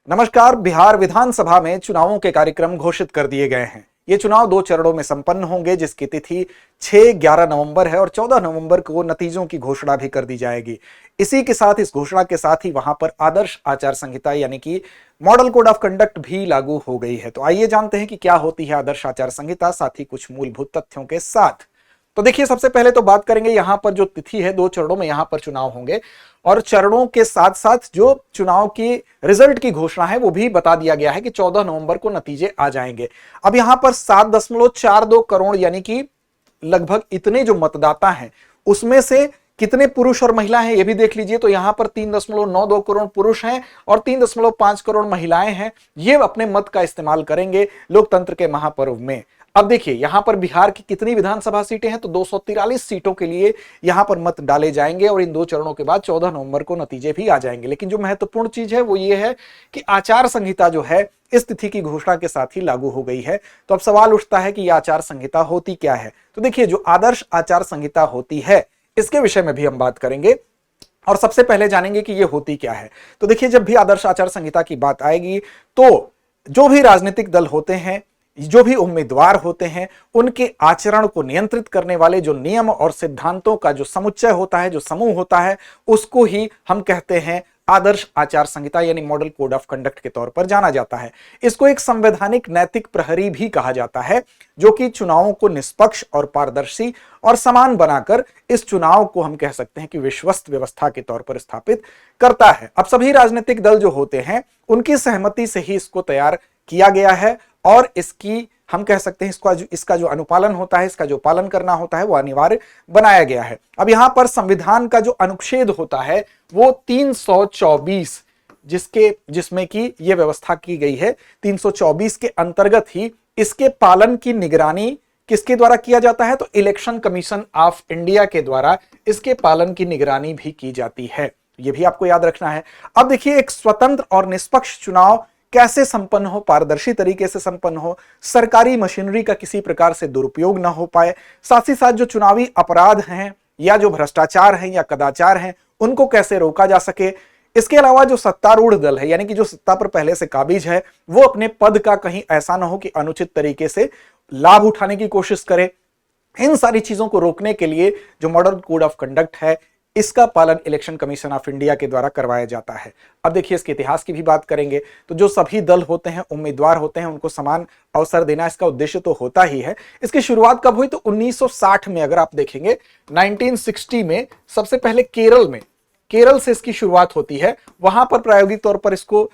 नमस्कार। बिहार विधानसभा में चुनावों के कार्यक्रम घोषित कर दिए गए हैं। ये चुनाव 2 चरणों में संपन्न होंगे, जिसकी तिथि 6-11 नवंबर है और 14 नवंबर को नतीजों की घोषणा भी कर दी जाएगी। इसी के साथ, इस घोषणा के साथ ही वहां पर आदर्श आचार संहिता यानी कि मॉडल कोड ऑफ कंडक्ट भी लागू हो गई है। तो आइए जानते हैं कि क्या होती है आदर्श आचार संहिता, साथ ही कुछ मूलभूत तथ्यों के साथ। तो देखिए, सबसे पहले तो बात करेंगे यहां पर जो तिथि है, 2 चरणों में यहां पर चुनाव होंगे और चरणों के साथ साथ जो चुनाव की रिजल्ट की घोषणा है वो भी बता दिया गया है कि 14 नवंबर को नतीजे आ जाएंगे। अब यहां पर 7.42 करोड़ यानी कि लगभग इतने जो मतदाता हैं उसमें से कितने पुरुष और महिला हैं ये भी देख लीजिए। तो यहां पर 3.92 करोड़ पुरुष हैं और 3.5 करोड़ महिलाएं हैं। ये अपने मत का इस्तेमाल करेंगे लोकतंत्र के महापर्व में। अब देखिए, यहां पर बिहार की कितनी विधानसभा सीटें हैं, तो 243 सीटों के लिए यहां पर मत डाले जाएंगे और इन 2 चरणों के बाद 14 नवंबर को नतीजे भी आ जाएंगे। लेकिन जो महत्वपूर्ण चीज है वो ये है कि आचार संहिता जो है इस तिथि की घोषणा के साथ ही लागू हो गई है। तो अब सवाल उठता है कि यह आचार संहिता होती क्या है। तो देखिए, जो आदर्श आचार संहिता होती है इसके विषय में भी हम बात करेंगे और सबसे पहले जानेंगे कि यह होती क्या है। तो देखिए, जब भी आदर्श आचार संहिता की बात आएगी तो जो भी राजनीतिक दल होते हैं, जो भी उम्मीदवार होते हैं, उनके आचरण को नियंत्रित करने वाले जो नियम और सिद्धांतों का जो समुच्चय होता है, जो समूह होता है, उसको ही हम कहते हैं आदर्श आचार संहिता यानी मॉडल कोड ऑफ कंडक्ट के तौर पर जाना जाता है। इसको एक संवैधानिक नैतिक प्रहरी भी कहा जाता है, जो कि चुनावों को निष्पक्ष और पारदर्शी और समान बनाकर इस चुनाव को हम कह सकते हैं कि विश्वस्त व्यवस्था के तौर पर स्थापित करता है। अब सभी राजनीतिक दल जो होते हैं उनकी सहमति से ही इसको तैयार किया गया है और इसकी हम कह सकते हैं इसका जो अनुपालन होता है, इसका जो पालन करना होता है वो अनिवार्य बनाया गया है। अब यहां पर संविधान का जो अनुच्छेद होता है वो 324 जिसमें कि ये व्यवस्था की गई है, 324 के अंतर्गत ही इसके पालन की निगरानी किसके द्वारा किया जाता है, तो इलेक्शन कमीशन ऑफ इंडिया के द्वारा इसके पालन की निगरानी भी की जाती है। ये भी आपको याद रखना है। अब देखिए, एक स्वतंत्र और निष्पक्ष चुनाव कैसे संपन्न हो, पारदर्शी तरीके से संपन्न हो, सरकारी मशीनरी का किसी प्रकार से दुरुपयोग ना हो पाए, साथ ही साथ जो चुनावी अपराध हैं या जो भ्रष्टाचार हैं या कदाचार हैं उनको कैसे रोका जा सके। इसके अलावा जो सत्तारूढ़ दल है यानी कि जो सत्ता पर पहले से काबिज है वो अपने पद का कहीं ऐसा ना हो कि अनुचित तरीके से लाभ उठाने की कोशिश करे। इन सारी चीजों को रोकने के लिए जो मॉडल कोड ऑफ कंडक्ट है इसका पालन इलेक्शन कमीशन ऑफ इंडिया के द्वारा करवाया जाता है। अब देखिए, इसके इतिहास की भी बात करेंगे तो जो सभी दल होते हैं, उम्मीदवार होते हैं, उनको समान अवसर देना इसका उद्देश्य तो होता ही है। इसकी शुरुआत कब हुई, तो 1960 में अगर आप देखेंगे, 1960 में सबसे पहले केरल से इसकी शुरुआत होती है। वहां पर प्रायोगिक तौर पर इसको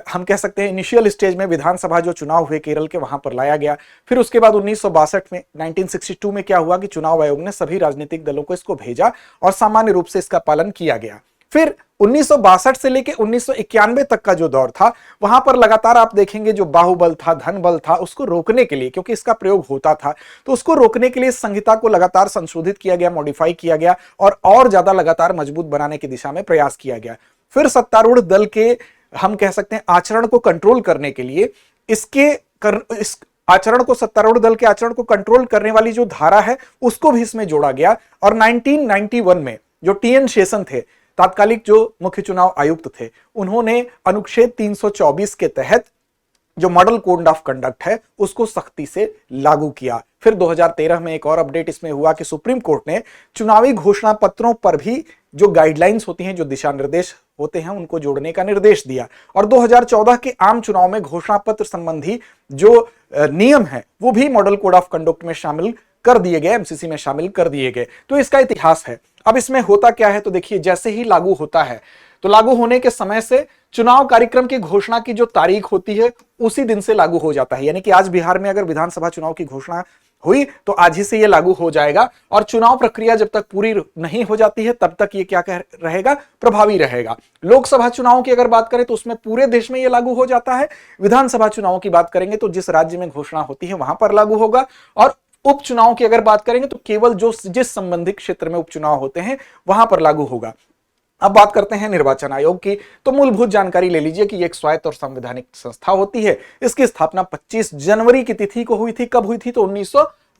हम कह सकते हैं इनिशियल स्टेज में विधानसभा जो चुनाव हुए केरल के वहां पर लाया गया। फिर उसके बाद 1962 में 1962 में क्या हुआ कि चुनाव आयोग ने सभी राजनीतिक दलों को इसको भेजा और सामान्य रूप से इसका पालन किया गया। फिर 1962 से लेकर 1991 तक का जो दौर था वहां पर लगातार आप देखेंगे जो बाहुबल था, धन बल था, उसको रोकने के लिए, क्योंकि इसका प्रयोग होता था तो उसको रोकने के लिए संहिता को लगातार संशोधित किया गया, मॉडिफाई किया गया और ज्यादा लगातार मजबूत बनाने की दिशा में प्रयास किया गया। फिर सत्तारूढ़ दल के हम कह सकते हैं आचरण को कंट्रोल करने के लिए इस आचरण को, सत्तारूढ़ दल के आचरण को कंट्रोल करने वाली जो धारा है उसको भी इसमें जोड़ा गया और 1991 में जो टीएन शेषन थे, तात्कालिक जो मुख्य चुनाव आयुक्त थे, उन्होंने अनुच्छेद 324 के तहत जो मॉडल कोड ऑफ कंडक्ट है उसको सख्ती से लागू किया। फिर 2013 में एक और अपडेट इसमें हुआ कि सुप्रीम कोर्ट ने चुनावी घोषणा पत्रों पर भी जो गाइडलाइंस होती हैं, जो दिशा निर्देश होते हैं, उनको जोड़ने का निर्देश दिया और 2014 के आम चुनाव में घोषणा पत्र संबंधी जो नियम है वो भी मॉडल कोड ऑफ कंडक्ट में शामिल कर दिए गए, एमसीसी में शामिल कर दिए गए। तो इसका इतिहास है। अब इसमें होता क्या है, तो देखिए, जैसे ही लागू होता है तो लागू होने के समय से चुनाव कार्यक्रम की घोषणा की जो तारीख होती है उसी दिन से लागू हो जाता है। यानी कि आज बिहार में अगर विधानसभा चुनाव की घोषणा हुई तो आज ही से यह लागू हो जाएगा और चुनाव प्रक्रिया जब तक पूरी नहीं हो जाती है तब तक ये क्या रहेगा, प्रभावी रहेगा। लोकसभा चुनाव की अगर बात करें तो उसमें पूरे देश में यह लागू हो जाता है। विधानसभा चुनाव की बात करेंगे तो जिस राज्य में घोषणा होती है वहां पर लागू होगा और उपचुनाव की अगर बात करेंगे तो केवल जिस संबंधित क्षेत्र में उपचुनाव होते हैं वहां पर लागू होगा। अब बात करते हैं निर्वाचन आयोग की। तो मूलभूत जानकारी ले लीजिए कि एक स्वायत्त और संवैधानिक संस्था होती है। इसकी स्थापना 25 जनवरी की तिथि को हुई थी। कब हुई थी, तो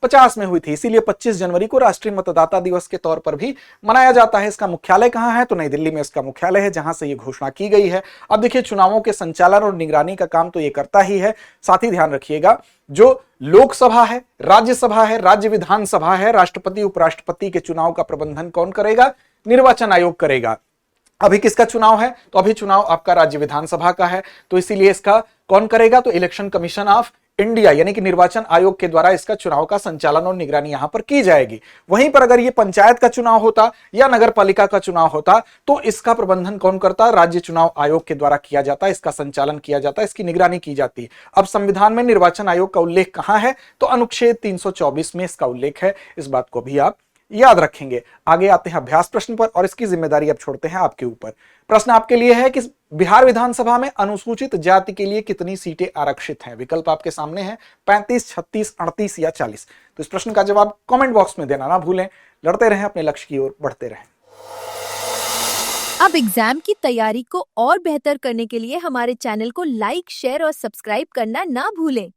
50 में हुई थी। इसीलिए 25 जनवरी को राष्ट्रीय मतदाता दिवस के तौर पर भी मनाया जाता है। इसका मुख्यालय कहां है? तो नई दिल्ली में इसका मुख्यालय है, जहां से यह घोषणा की गई है। अब देखिए, चुनावों के संचालन और निगरानी का काम तो ये करता ही है, साथ ही ध्यान रखिएगा जो लोकसभा है, राज्यसभा है, राज्य विधानसभा है, राष्ट्रपति उपराष्ट्रपति के चुनाव का प्रबंधन कौन करेगा? निर्वाचन आयोग करेगा। अभी किसका चुनाव है? तो अभी चुनाव आपका राज्य विधानसभा का है, तो इसीलिए इसका कौन करेगा? तो इलेक्शन कमीशन ऑफ इंडिया यानी कि निर्वाचन आयोग के द्वारा इसका चुनाव का संचालन और निगरानी यहां पर की जाएगी। वहीं पर अगर ये पंचायत का चुनाव होता या नगर पालिका का चुनाव होता तो इसका प्रबंधन कौन करता? राज्य चुनाव आयोग के द्वारा किया जाता, इसका संचालन किया जाता, इसकी निगरानी की जाती। अब संविधान में निर्वाचन आयोग का उल्लेख कहां है? तो अनुच्छेद 324 में इसका उल्लेख है। इस बात को भी आप याद रखेंगे। आगे आते हैं अभ्यास प्रश्न पर और इसकी जिम्मेदारी अब छोड़ते हैं आपके ऊपर। प्रश्न आपके लिए है कि बिहार विधानसभा में अनुसूचित जाति के लिए कितनी सीटें आरक्षित हैं? विकल्प आपके सामने हैं, 35, 36, 38 या 40। तो इस प्रश्न का जवाब कमेंट बॉक्स में देना ना भूलें। लड़ते रहें, अपने लक्ष्य की ओर बढ़ते रहें। अब एग्जाम की तैयारी को और बेहतर करने के लिए हमारे चैनल को लाइक, शेयर और सब्सक्राइब करना ना भूलें।